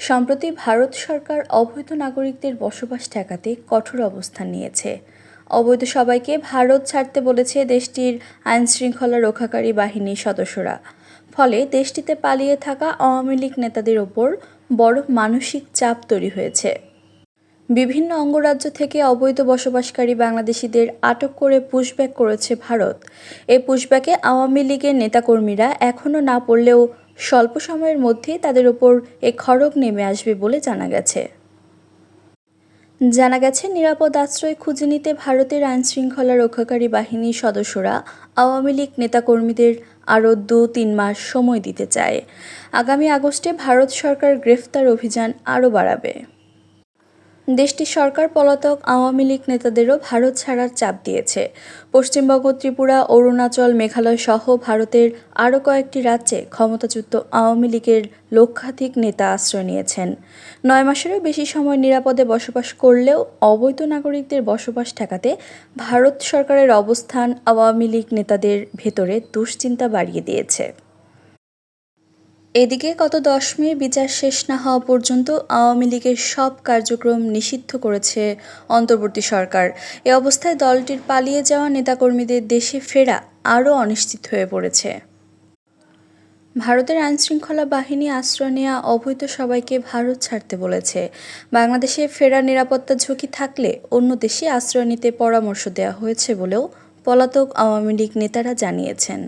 সম্প্রতি ভারত সরকার অবৈধ নাগরিকদের বসবাস ঠেকাতে কঠোর অবস্থান নিয়েছে। অবৈধ সবাইকে ভারত ছাড়তে বলেছে দেশটির আইনশৃঙ্খলা রক্ষাকারী বাহিনীর সদস্যরা। ফলে দেশটিতে পালিয়ে থাকা আওয়ামী লীগ নেতাদের ওপর বড় মানসিক চাপ তৈরি হয়েছে। বিভিন্ন অঙ্গরাজ্য থেকে অবৈধ বসবাসকারী বাংলাদেশিদের আটক করে পুশব্যাক করেছে ভারত। এই পুশব্যাকে আওয়ামী লীগের নেতাকর্মীরা এখনও না পড়লেও স্বল্প সময়ের মধ্যেই তাদের ওপর এ খড়গ নেমে আসবে বলে জানা গেছে নিরাপদ আশ্রয় খুঁজে নিতে ভারতের আইনশৃঙ্খলা রক্ষাকারী বাহিনীর সদস্যরা আওয়ামী লীগ নেতাকর্মীদের আরও 2-3 মাস সময় দিতে চায়। আগামী আগস্টে ভারত সরকার গ্রেফতার অভিযান আরও বাড়াবে। দেশটির সরকার পলাতক আওয়ামী লীগ নেতাদেরও ভারত ছাড়ার চাপ দিয়েছে। পশ্চিমবঙ্গ, ত্রিপুরা, অরুণাচল, মেঘালয় সহ ভারতের আরও কয়েকটি রাজ্যে ক্ষমতাচ্যুত আওয়ামী লীগের লক্ষাধিক নেতা আশ্রয় নিয়েছেন। 9 মাসেরও বেশি সময় নিরাপদে বসবাস করলেও অবৈধ নাগরিকদের বসবাস ঠেকাতে ভারত সরকারের অবস্থান আওয়ামী লীগ নেতাদের ভেতরে দুশ্চিন্তা বাড়িয়ে দিয়েছে। এদিকে গত 10 মে বিচার শেষ না হওয়া পর্যন্ত আওয়ামী লীগের সব কার্যক্রম নিষিদ্ধ করেছে অন্তর্বর্তী সরকার। এ অবস্থায় দলটির পালিয়ে যাওয়া নেতাকর্মীদের দেশে ফেরা আরও অনিশ্চিত হয়ে পড়েছে। ভারতের আইনশৃঙ্খলা বাহিনী আশ্রয় নেওয়া অবৈধ সবাইকে ভারত ছাড়তে বলেছে। বাংলাদেশে ফেরার নিরাপত্তা ঝুঁকি থাকলে অন্য দেশে আশ্রয় নিতে পরামর্শ দেওয়া হয়েছে বলেও পলাতক আওয়ামী লীগ নেতারা জানিয়েছেন।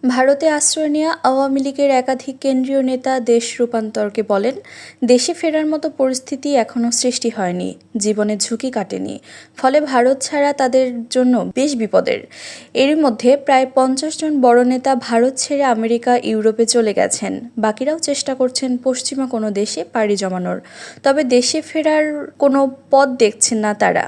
ভারতে আশ্রয় নেওয়া আওয়ামী লীগের একাধিক কেন্দ্রীয় নেতা দেশ রূপান্তরকে বলেন, দেশে ফেরার মতো পরিস্থিতি এখনও সৃষ্টি হয়নি, জীবনের ঝুঁকি কাটেনি, ফলে ভারত ছাড়া তাদের জন্য বেশ বিপদের। এরই মধ্যে প্রায় 50 জন বড় নেতা ভারত ছেড়ে আমেরিকা, ইউরোপে চলে গেছেন। বাকিরাও চেষ্টা করছেন পশ্চিমা কোনো দেশে পাড়ি জমানোর, তবে দেশে ফেরার কোনো পথ দেখছেন না তারা।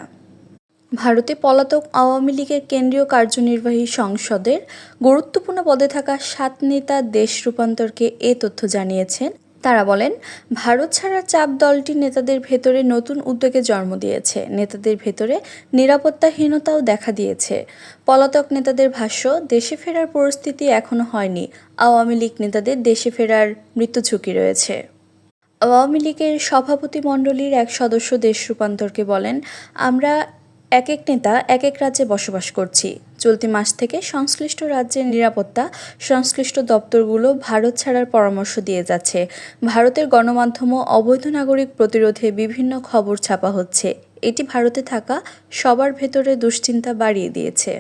ভারতে পলাতক আওয়ামী লীগের কেন্দ্রীয় কার্যনির্বাহী সংসদের গুরুত্বপূর্ণ পদে থাকা 7 নেতা দেশ রূপান্তরকে এ তথ্য জানিয়েছেন। তারা বলেন, ভারত ছাড়ার চাপ দলটির নেতাদের ভেতরে নতুন উদ্যোগে জন্ম দিয়েছে, নেতাদের ভেতরে নিরাপত্তাহীনতাও দেখা দিয়েছে। পলাতক নেতাদের ভাষ্য, দেশে ফেরার পরিস্থিতি এখনও হয়নি, আওয়ামী লীগ নেতাদের দেশে ফেরার মৃত্যু ঝুঁকি রয়েছে। আওয়ামী লীগের সভাপতিমণ্ডলীর এক সদস্য দেশ রূপান্তরকে বলেন, আমরা এক নেতা এক রাজ্যে বসবাস করছি। চলতি মাস থেকে সংশ্লিষ্ট রাজ্যের নিরাপত্তা সংশ্লিষ্ট দপ্তরগুলো ভারত ছাড়ার পরামর্শ দিয়ে যাচ্ছে। ভারতের গণমাধ্যমও অবৈধ নাগরিক প্রতিরোধে বিভিন্ন খবর ছাপা হচ্ছে। এটি ভারতে থাকা সবার ভেতরে দুশ্চিন্তা বাড়িয়ে দিয়েছে।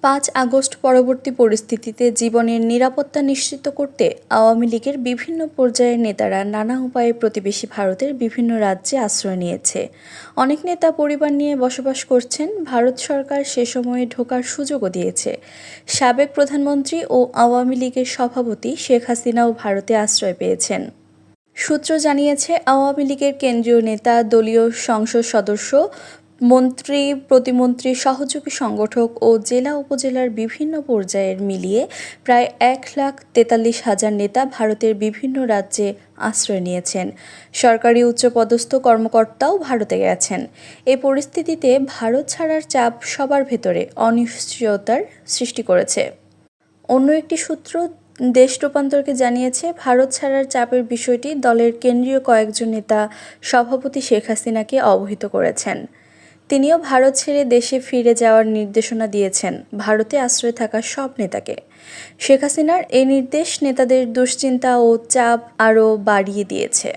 5 আগস্ট পরবর্তী পরিস্থিতিতে জীবনের নিরাপত্তা নিশ্চিত করতে আওয়ামী লীগের বিভিন্ন পর্যায়ের নেতারা নানা উপায়ে প্রতিবেশী ভারতের বিভিন্ন রাজ্যে আশ্রয় নিয়েছে। অনেক নেতা পরিবার নিয়ে বসবাস করছেন। ভারত সরকার সে সময়ে ঢোকার সুযোগও দিয়েছে। সাবেক প্রধানমন্ত্রী ও আওয়ামী লীগের সভাপতি শেখ হাসিনাও ভারতে আশ্রয় পেয়েছেন। সূত্র জানিয়েছে, আওয়ামী লীগের কেন্দ্রীয় নেতা, দলীয় সংসদ সদস্য, মন্ত্রী, প্রতিমন্ত্রী, সহযোগী সংগঠক ও জেলা উপজেলার বিভিন্ন পর্যায়ের মিলিয়ে প্রায় 1,43,000 নেতা ভারতের বিভিন্ন রাজ্যে আশ্রয় নিয়েছেন। সরকারি উচ্চপদস্থ কর্মকর্তাও ভারতে গেছেন। এই পরিস্থিতিতে ভারত ছাড়ার চাপ সবার ভেতরে অনিশ্চয়তার সৃষ্টি করেছে। অন্য একটি সূত্র দেশ রূপান্তরকে জানিয়েছে, ভারত ছাড়ার চাপের বিষয়টি দলের কেন্দ্রীয় কয়েকজন নেতা সভাপতি শেখ হাসিনাকে অবহিত করেছেন। তিনিও ভারত ছেড়ে দেশে ফিরে যাওয়ার নির্দেশনা দিয়েছেন ভারতে আশ্রয় থাকা সব নেতাকে। শেখ হাসিনার এই নির্দেশ নেতাদের দুশ্চিন্তা ও চাপ আরও বাড়িয়ে দিয়েছে।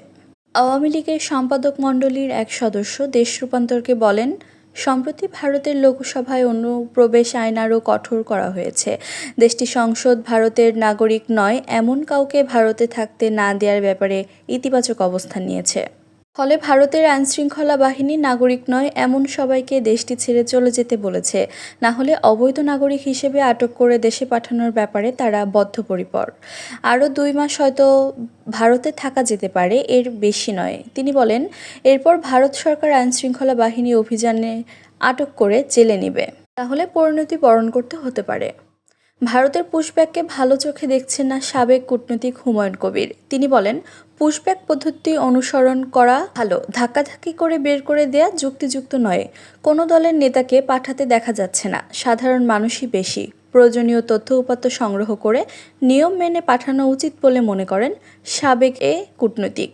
আওয়ামী লীগের সম্পাদক মণ্ডলীর এক সদস্য দেশ রূপান্তরকে বলেন, সম্প্রতি ভারতের লোকসভায় অনুপ্রবেশ আইন আরও কঠোর করা হয়েছে। দেশটির সংসদ ভারতের নাগরিক নয় এমন কাউকে ভারতে থাকতে না দেওয়ার ব্যাপারে ইতিবাচক অবস্থান নিয়েছে। ফলে ভারতের আইনশৃঙ্খলা বাহিনী নাগরিক নয় এমন সবাইকে দেশটি ছেড়ে চলে যেতে বলেছে। না হলে অবৈধ নাগরিক হিসেবে আটক করে দেশে পাঠানোর ব্যাপারে তারা বদ্ধপরিকর। আরও 2 মাস হয়তো ভারতে থাকা যেতে পারে, এর বেশি নয়। তিনি বলেন, এরপর ভারত সরকার আইনশৃঙ্খলা বাহিনী অভিযানে আটক করে জেলে নেবে। তাহলে পরিণতি বরণ করতে হতে পারে। ভারতের পুশব্যাককে ভালো চোখে দেখছেন না সাবেক কূটনীতিক হুমায়ুন কবির। তিনি বলেন, পুশব্যাক পদ্ধতি অনুসরণ করা ভালো, ধাক্কাধাক্কি করে বের করে দেয়া যুক্তিযুক্ত নয়। কোনো দলের নেতাকে পাঠাতে দেখা যাচ্ছে না, সাধারণ মানুষই বেশি। প্রয়োজনীয় তথ্য উপাত্ত সংগ্রহ করে নিয়ম মেনে পাঠানো উচিত বলে মনে করেন সাবেক এ কূটনীতিক।